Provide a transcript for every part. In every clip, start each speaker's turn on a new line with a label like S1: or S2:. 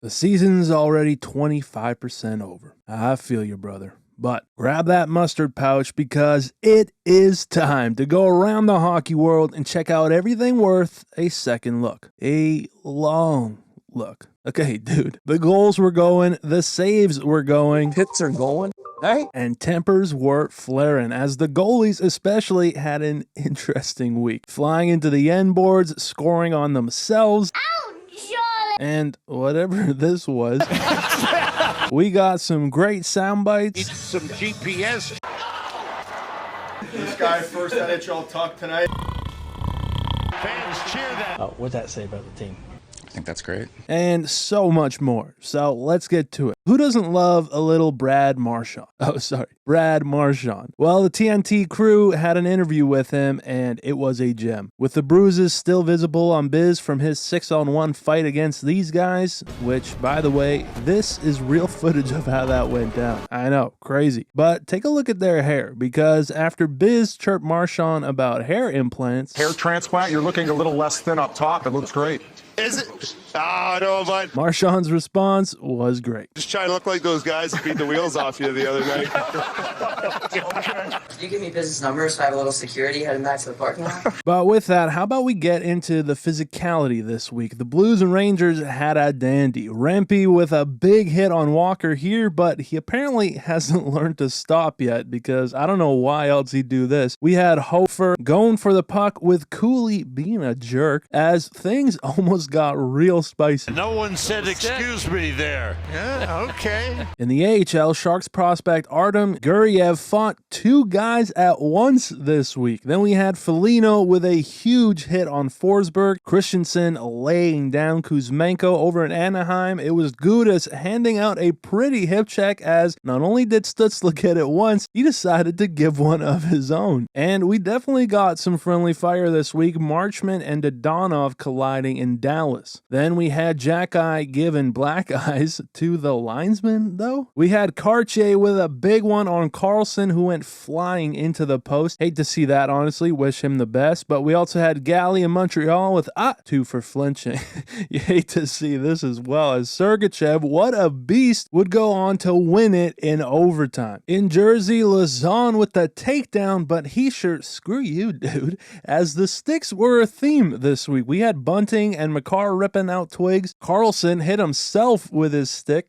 S1: The season's already 25% over. I feel you, brother. But grab that mustard pouch because it is time to go around the hockey world and check out everything worth a second look. A long look. Okay, dude. The goals were going, the saves were going,
S2: hits are going, hey?
S1: And tempers were flaring as the goalies especially had an interesting week. Flying into the end boards, scoring on themselves.
S3: Ow, Charlie!
S1: And whatever this was. We got some great sound bites.
S4: Some GPS.
S5: This guy first NHL talk tonight.
S4: Fans cheer that.
S6: What'd that say about the team?
S7: I think that's great.
S1: And so much more. So let's get to it. Who doesn't love a little Brad Marchand? Brad Marchand. Well, the TNT crew had an interview with him, and it was a gem. With the bruises still visible on Biz from his 6-on-1 fight against these guys, which, by the way, this is real footage of how that went down. I know, crazy. But take a look at their hair, because after Biz chirped Marchand about hair implants...
S8: Hair transplant, you're looking a little less thin up top. It looks great.
S5: Is it? Oh, no, but
S1: Marchand's response was great.
S5: just trying to look like those guys who beat the wheels off you the other night.
S2: Can you give me business numbers so I have a little security heading back to the parking lot?
S1: But with that, how about we get into the physicality this week? The Blues and Rangers had a dandy. Rempe with a big hit on Walker here, but he apparently hasn't learned to stop yet because I don't know why else he'd do this. We had Hofer going for the puck with Cooley being a jerk as things almost got real spicy.
S4: No one said excuse me there. Yeah, okay.
S1: In the AHL, Sharks prospect Artem Georgiev fought two guys at once this week. Then we had Foligno with a huge hit on Forsberg, Christensen laying down Kuzmenko over in Anaheim. It was Gudas handing out a pretty hip check as not only did Stutzla get it once, he decided to give one of his own. And we definitely got some friendly fire this week, Marchand and Dadonov colliding in Dallas. Then we had Jack Eye giving black eyes to the linesman, though. We had Karche with a big one on Carlson, who went flying into the post. Hate to see that, honestly. Wish him the best. But we also had Galley in Montreal with 2 for flinching. You hate to see this as well, as Sergachev, what a beast, would go on to win it in overtime. In Jersey, Lazon with the takedown, but he sure, screw you, dude, as the sticks were a theme this week. We had Bunting and McCarr ripping out twigs. Carlson hit himself with his stick.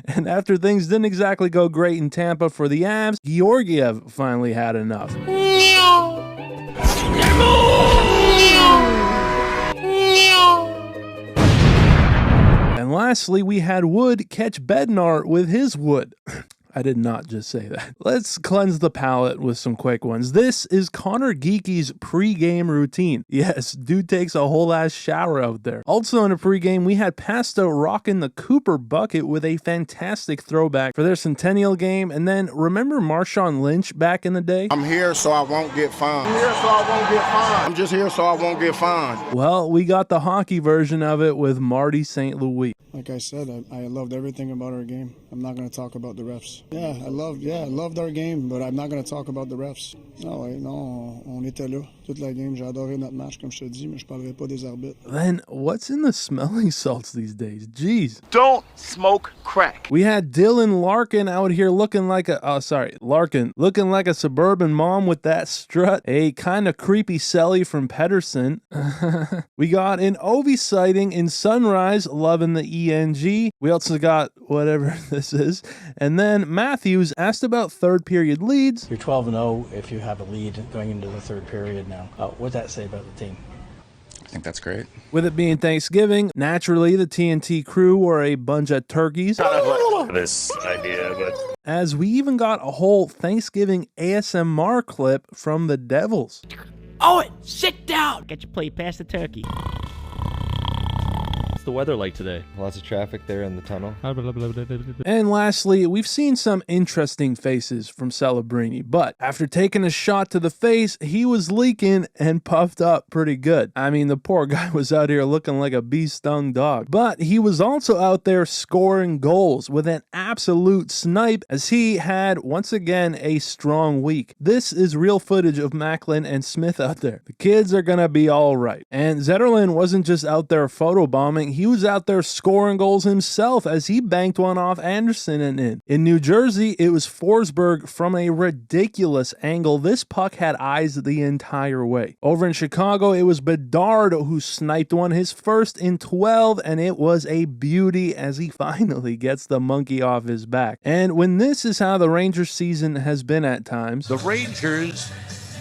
S1: And after things didn't exactly go great in Tampa for the Avs, Georgiev finally had enough. And lastly, we had Wood catch Bednar with his wood. I did not just say that. Let's cleanse the palate with some quick ones. This is Connor Geeky's pre-game routine. Yes, dude takes a whole ass shower out there. Also in a pre-game, we had Pasta rocking the Cooper bucket with a fantastic throwback for their centennial game. And then remember Marshon Lynch back in the day?
S5: I'm here so I won't get fined. I'm just here so I won't get fined.
S1: Well, we got the hockey version of it with Marty St. Louis.
S9: Like I said, I loved everything about our game. I'm not going to talk about the refs. I loved our game, but I'm not going to talk about the refs. Non, on était là. Toute la game, j'ai adoré notre match, comme je te dis, mais je parlerai pas des arbitres.
S1: Then what's in the smelling salts these days? Jeez.
S4: Don't smoke crack.
S1: We had Dylan Larkin out here looking like looking like a suburban mom with that strut. A kind of creepy celly from Pedersen. We got an Ovi sighting in Sunrise, loving the ENG. We also got whatever this is. And then Matthews asked about third period leads.
S6: You're 12-0 if you have a lead going into the third period now. What'd that say about the team?
S7: I think that's great.
S1: With it being Thanksgiving, naturally the TNT crew were a bunch of turkeys.
S4: This idea, but
S1: As we even got a whole Thanksgiving ASMR clip from the Devils.
S10: Owen, sit down! Get your plate past the turkey. What's the weather like today?
S11: Lots of traffic there in the tunnel.
S1: And lastly, we've seen some interesting faces from Celebrini, but after taking a shot to the face, he was leaking and puffed up pretty good. I mean, the poor guy was out here looking like a bee-stung dog, but he was also out there scoring goals with an absolute snipe as he had, once again, a strong week. This is real footage of Macklin and Smith out there. The kids are gonna be all right. And Zetterlund wasn't just out there photobombing, he was out there scoring goals himself as he banked one off Anderson and in. In New Jersey, it was Forsberg from a ridiculous angle. This puck had eyes the entire way. Over in Chicago, it was Bedard who sniped one, his first in 12, and it was a beauty as he finally gets the monkey off his back. And when this is how the Rangers season has been at times,
S4: The Rangers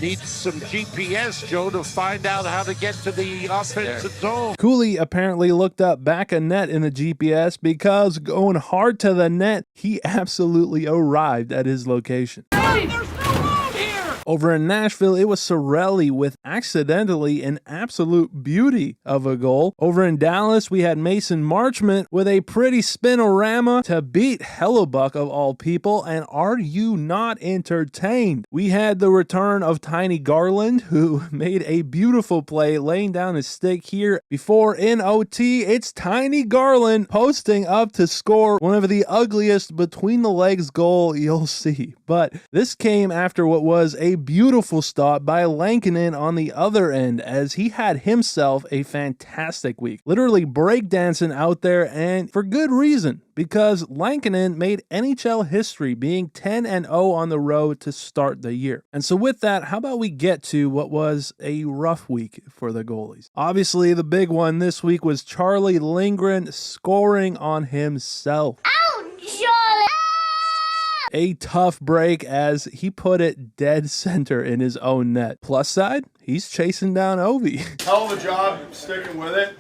S4: need some GPS, Joe, to find out how to get to the offensive zone.
S1: Cooley apparently looked up back a net in the GPS because going hard to the net, he absolutely arrived at his location.
S10: Hey, there's no room here!
S1: Over in Nashville, it was Sorelli with accidentally an absolute beauty of a goal. Over in Dallas, we had Mason Marchand with a pretty spinorama to beat Hellebuck of all people, and are you not entertained? We had the return of Tiny Garland, who made a beautiful play laying down his stick here. Before in OT, it's Tiny Garland posting up to score one of the ugliest between the legs goal you'll see. But this came after what was a beautiful stop by Lankinen on the other end, as he had himself a fantastic week. Literally breakdancing out there, and for good reason, because Lankinen made NHL history, being 10-0 on the road to start the year. And so with that, how about we get to what was a rough week for the goalies? Obviously, the big one this week was Charlie Lindgren scoring on himself. A tough break as he put it dead center in his own net. Plus side, he's chasing down Ovi.
S5: Hell of a job sticking with it.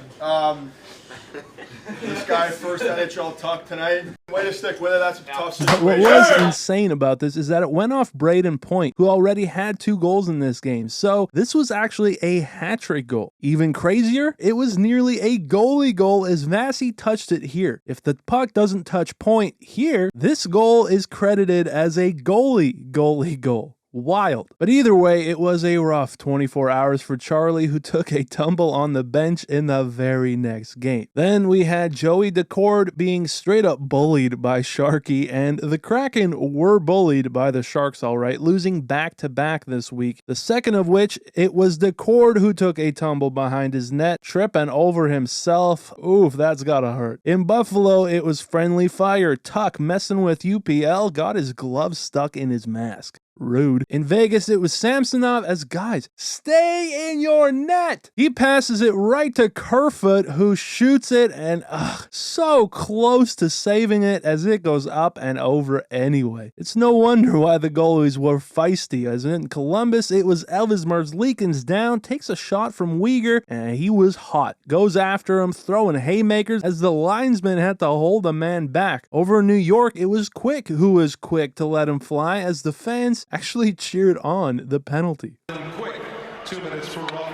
S5: This guy first NHL tuck tonight. Way to stick with it. That's a tough situation.
S1: What was insane about this is that it went off Braden Point, who already had 2 goals in this game. So this was actually a hat-trick goal. Even crazier, it was nearly a goalie goal as Vasi touched it here. If the puck doesn't touch Point here, this goal is credited as a goalie goal. Wild. But either way, it was a rough 24 hours for Charlie, who took a tumble on the bench in the very next game. Then we had Joey Daccord being straight up bullied by Sharky, and the Kraken were bullied by the Sharks alright, losing back-to-back this week. The second of which, it was Daccord who took a tumble behind his net, tripping over himself. Oof, that's gotta hurt. In Buffalo, it was friendly fire. Tuck messing with UPL, got his glove stuck in his mask. Rude. In Vegas, it was Samsonov as guys, stay in your net. He passes it right to Kerfoot, who shoots it, and so close to saving it as it goes up and over anyway. It's no wonder why the goalies were feisty, as in Columbus, it was Elvis Merzļikins down, takes a shot from Uyghur, and he was hot. Goes after him, throwing haymakers as the linesman had to hold a man back. Over in New York, it was Quick who was quick to let him fly, as the fans actually cheered on the penalty.
S8: Quick, 2 minutes for roughing.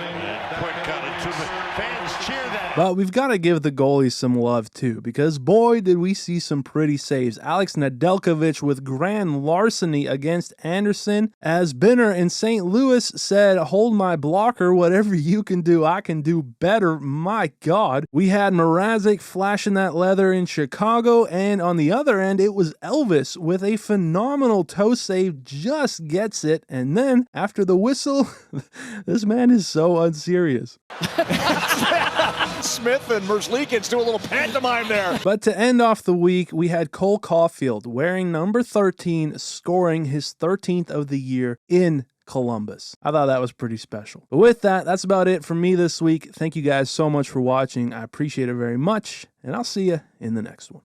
S4: Quick got it. Fans cheer that.
S1: But we've got to give the goalies some love too, because boy did we see some pretty saves. Alexandar Georgiev with grand larceny against Anderson, as Binner in St. Louis said, hold my blocker, whatever you can do, I can do better. My God. We had Mrazek flashing that leather in Chicago, and on the other end, it was Elvis with a phenomenal toe save, just gets it, and then after the whistle, this man is so unserious.
S8: Smith and Merzļikins do a little pantomime there.
S1: But to end off the week, we had Cole Caulfield wearing number 13, scoring his 13th of the year in Columbus. I thought that was pretty special. But with that, that's about it for me this week. Thank you guys so much for watching. I appreciate it very much, and I'll see you in the next one.